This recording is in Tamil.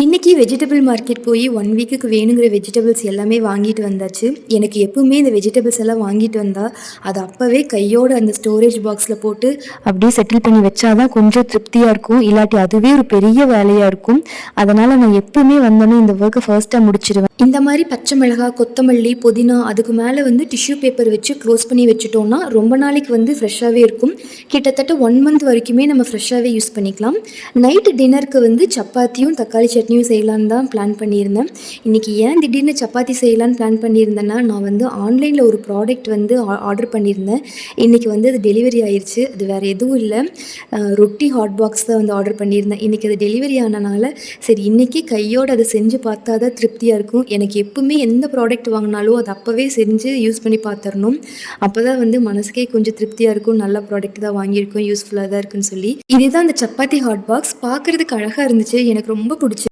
இன்னைக்கு வெஜிடபிள் மார்க்கெட் போய் 1 வீக்குக்கு வேணுங்கிற வெஜிடபிள்ஸ் எல்லாமே வாங்கிட்டு வந்தாச்சு. எனக்கு எப்பவுமே இந்த வெஜிடபிள்ஸ் எல்லாம் வாங்கிட்டு வந்தா, அத அப்பவே கையோட அந்த ஸ்டோரேஜ் பாக்ஸ்ல போட்டு அப்படியே செட்டில் பண்ணி வச்சா தான் கொஞ்சம் திருப்தியா இருக்கும். இல்லாட்டி அதுவே ஒரு பெரிய வேலையா இருக்கும். அதனால நான் எப்பவுமே வந்தோனே இந்த ஒர்க்க ஃபர்ஸ்ட்டா முடிச்சிருவேன். இந்த மாரி பச்சை மிளகாய், கொத்தமல்லி, புதினா அதுக்கு மேல வந்து டிஷ்யூ பேப்பர் வச்சு க்ளோஸ் பண்ணி வச்சுட்டோம்னா, ரொம்ப நாளைக்கு வந்து ஃப்ரெஷ்ஷாவே இருக்கும். கிட்டத்தட்ட 1 மந்த் வரைக்குமே நம்ம ஃப்ரெஷ்ஷாவே யூஸ் பண்ணிக்கலாம். நைட்டு டின்னருக்கு வந்து சப்பாத்தியும், தக்காளி சட்னியும் செய்யலான்னு தான் பிளான் பண்ணியிருந்தேன். இன்றைக்கி ஏன் திடீர்னு சப்பாத்தி செய்யலான்னு பிளான் பண்ணியிருந்தேன்னா, நான் வந்து ஆன்லைனில் ஒரு ப்ராடக்ட் வந்து ஆர்டர் பண்ணியிருந்தேன். இன்றைக்கி வந்து அது டெலிவரி ஆயிடுச்சு. அது வேறு எதுவும் இல்லை, ரொட்டி ஹாட் பாக்ஸ் தான் வந்து ஆர்டர் பண்ணியிருந்தேன். இன்றைக்கி அது டெலிவரி ஆனனால சரி இன்றைக்கி கையோடு அதை செஞ்சு பார்த்தா தான் திருப்தியாக இருக்கும். எனக்கு எப்பவுமே எந்த ப்ராடக்ட் வாங்கினாலும் அதை அப்போவே செஞ்சு யூஸ் பண்ணி பார்த்துடணும். அப்போ தான் வந்து மனசுக்கே கொஞ்சம் திருப்தியாக இருக்கும். நல்ல ப்ராடக்ட் தான் வாங்கியிருக்கோம், யூஸ்ஃபுல்லாக தான் இருக்குன்னு சொல்லி. இதுதான் அந்த சப்பாத்தி ஹாட் பாக்ஸ். பார்க்குறதுக்கு அழகாக இருந்துச்சு, எனக்கு ரொம்ப பிடிச்சி.